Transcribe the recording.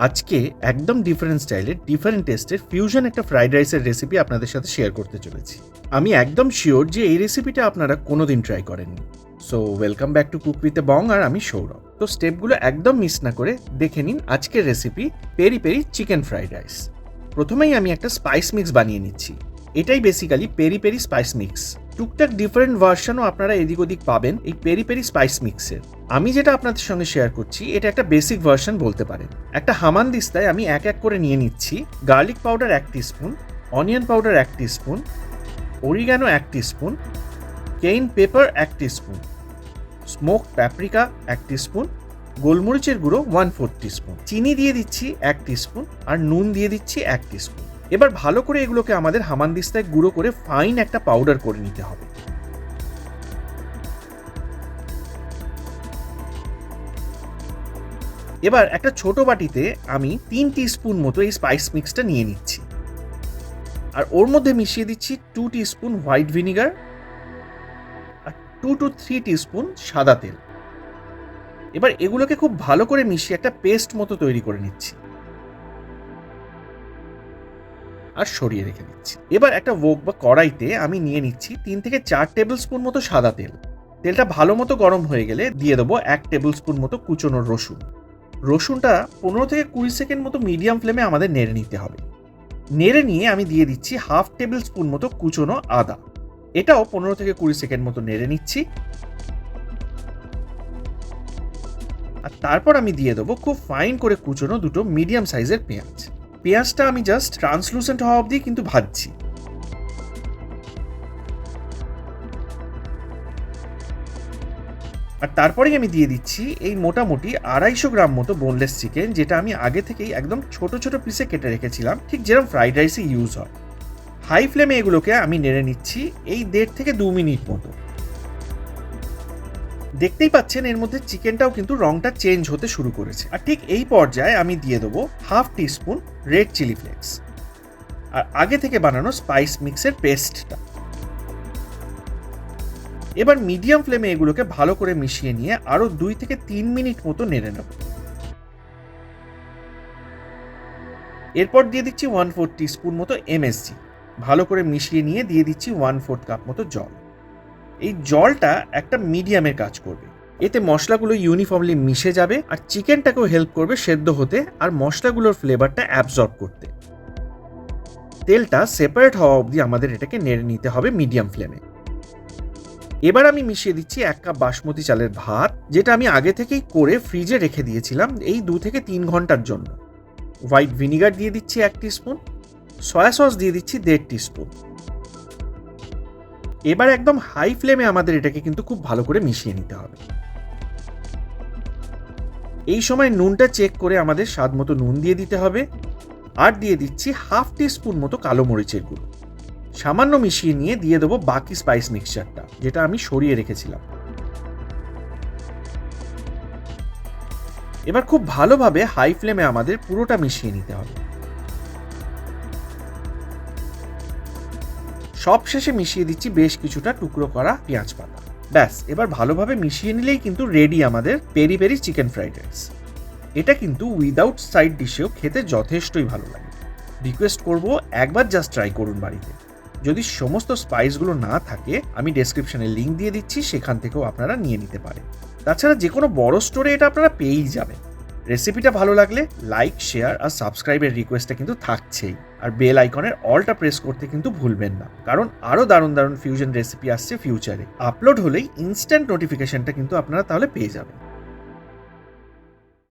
আজকে একদম ডিফারেন্ট স্টাইলের ডিফারেন্ট টেস্টের ফিউশন একটা ফ্রাইড রাইসের রেসিপি আপনাদের সাথে শেয়ার করতে চলেছি। আমি একদম শিওর যে এই রেসিপিটা আপনারা কোনোদিন ট্রাই করেননি। So welcome back to cook with bong, আর আমি সৌরভ। তো স্টেপগুলো একদম মিস না করে দেখে নিন আজকের recipe peri peri chicken fried rice. প্রথমেই আমি একটা স্পাইস মিক্স বানিয়ে নিচ্ছি। এটাই basically peri peri spice mix. টুকটাক ডিফারেন্ট ভার্সনও আপনারা এদিক ওদিক পাবেন এই পেরি পেরি স্পাইস মিক্সের। আমি যেটা আপনাদের সঙ্গে শেয়ার করছি এটা একটা বেসিক ভার্সন বলতে পারেন। একটা হামানদিস্তায় আমি এক এক করে নিয়ে নিচ্ছি garlic powder 1 teaspoon, onion powder 1 teaspoon, oregano 1 teaspoon, cayenne pepper 1 teaspoon, smoke paprika 1 teaspoon, গোলমরিচের গুঁড়ো 1/4 টিস্পুন, চিনি দিয়ে দিচ্ছি 1 টিস্পুন, আর নুন দিয়ে দিচ্ছি 1 টিস্পুন। এবার ভালো করে এগুলোকে আমাদের হামানদিস্তায় গুঁড়ো করে ফাইন একটা পাউডার করে নিতে হবে। এবার একটা ছোট বাটিতে আমি 3 টিস্পুন মতো এই স্পাইস মিক্সটা নিয়ে নিচ্ছি, আর ওর মধ্যে মিশিয়ে দিচ্ছি 2 টিস্পুন হোয়াইট ভিনিগার আর 2 to 3 টিস্পুন সাদা তেল। এবার এগুলোকে খুব ভালো করে মিশিয়ে একটা পেস্ট মতো তৈরি করে নিচ্ছি আর সরিয়ে রেখে দিচ্ছি। এবার একটা ওক বা কড়াইতে আমি নিয়ে নিচ্ছি 3 থেকে 4 টেবিল স্পুন মতো সাদা তেল। তেলটা ভালো মতো গরম হয়ে গেলে দিয়ে দেবো 1 টেবিল স্পুন মতো কুচনো রসুন। রসুনটা 15 থেকে 20 সেকেন্ড মতো মিডিয়াম ফ্লেমে আমাদের নেড়ে নিতে হবে। নেড়ে নিয়ে আমি দিয়ে দিচ্ছি 1/2 টেবিল স্পুন মতো কুচনো আদা। এটাও 15 থেকে 20 সেকেন্ড মতো নেড়ে নিচ্ছি। আর তারপর আমি দিয়ে দেবো খুব ফাইন করে কুচনো 2 মিডিয়াম সাইজের পেঁয়াজ। পেঁয়াজটা আমি জাস্ট ট্রান্সলুসেন্ট হওয়া অবধি কিন্তু ভাজছি। আর তারপরেই আমি দিয়ে দিচ্ছি এই মোটামুটি 250 গ্রাম মতো বোনলেস চিকেন, যেটা আমি আগে থেকেই একদম ছোট ছোট পিসে কেটে রেখেছিলাম, ঠিক যেরকম ফ্রাইড রাইসে ইউজ হয়। হাই ফ্লেমে এগুলোকে আমি নেড়ে নিচ্ছি এই 1.5 থেকে 2 মিনিট মতো। দেখতেই পাচ্ছেন এর মধ্যে চিকেনটাও কিন্তু রংটা চেঞ্জ হতে শুরু করেছে। আর ঠিক এই পর্যায়ে আমি দিয়ে দেবো 1/2 টিস্পুন রেড চিলি ফ্লেক্স আর আগে থেকে বানানো স্পাইস মিক্সের পেস্টটা। এবার মিডিয়াম ফ্লেমে এগুলোকে ভালো করে মিশিয়ে নিয়ে আরো 2 থেকে 3 মিনিট মতো নেড়ে নেব। এরপর দিয়ে দিচ্ছি 1/4 টিস্পুন মতো এমএসজি। ভালো করে মিশিয়ে নিয়ে দিয়ে দিচ্ছি 1/4 কাপ মতো জল। এই জলটা একটা মিডিয়ামের কাজ করবে। এতে মশলাগুলো ইউনিফর্মলি মিশে যাবে আর চিকেনটাকেও হেল্প করবে সেদ্ধ হতে আর মশলাগুলোর ফ্লেভারটা অ্যাবজর্ব করতে। তেলটা সেপারেট হওয়া অবধি আমাদের এটাকে নেড়ে নিতে হবে মিডিয়াম ফ্লেমে। এবার আমি মিশিয়ে দিচ্ছি 1 কাপ বাসমতি চালের ভাত, যেটা আমি আগে থেকেই করে ফ্রিজে রেখে দিয়েছিলাম এই 2 থেকে 3 ঘন্টার জন্য। হোয়াইট ভিনিগার দিয়ে দিচ্ছি 1 টিস্পুন, সয়া সস দিয়ে দিচ্ছি 1.5 টিস্পুন। এবার একদম হাই ফ্লেমে আমাদের এটাকে কিন্তু খুব ভালো করে মিশিয়ে নিতে হবে। এই সময় নুনটা চেক করে আমাদের স্বাদ মতো নুন দিয়ে দিতে হবে, আর দিয়ে দিচ্ছি 1/2 টিস্পুন মতো কালো মরিচের গুঁড়ো। সামান্য মিশিয়ে নিয়ে দিয়ে দেবো বাকি স্পাইস মিক্সচারটা, যেটা আমি সরিয়ে রেখেছিলাম। এবার খুব ভালোভাবে হাই ফ্লেমে আমাদের পুরোটা মিশিয়ে নিতে হবে। সব শেষে মিশিয়ে দিচ্ছি বেশ কিছুটা টুকরো করা পেঁয়াজ পাতা। ব্যাস, এবার ভালোভাবে মিশিয়ে নিলেই কিন্তু রেডি আমাদের peri peri chicken fried rice. এটা কিন্তু উইদাউট সাইড ডিশেও খেতে যথেষ্টই ভালো লাগে। রিকোয়েস্ট করব একবার জাস্ট ট্রাই করুন বাড়িতে। যদি সমস্ত স্পাইসগুলো না থাকে আমি ডেসক্রিপশনে লিঙ্ক দিয়ে দিচ্ছি, সেখান থেকেও আপনারা নিয়ে নিতে পারেন। তাছাড়া যে কোনো বড় স্টোরে এটা আপনারা পেয়েই যাবেন। রেসিপিটা ভালো লাগলে লাইক, শেয়ার আর সাবস্ক্রাইবের রিকোয়েস্টটা কিন্তু থাকছেই। আর বেল আইকনের অলটা প্রেস করতে কিন্তু ভুলবেন না, কারণ আরও দারুণ দারুণ ফিউশন রেসিপি আসছে ফিউচারে। আপলোড হলেই ইনস্ট্যান্ট নোটিফিকেশনটা কিন্তু আপনারা তাহলে পেয়ে যাবেন।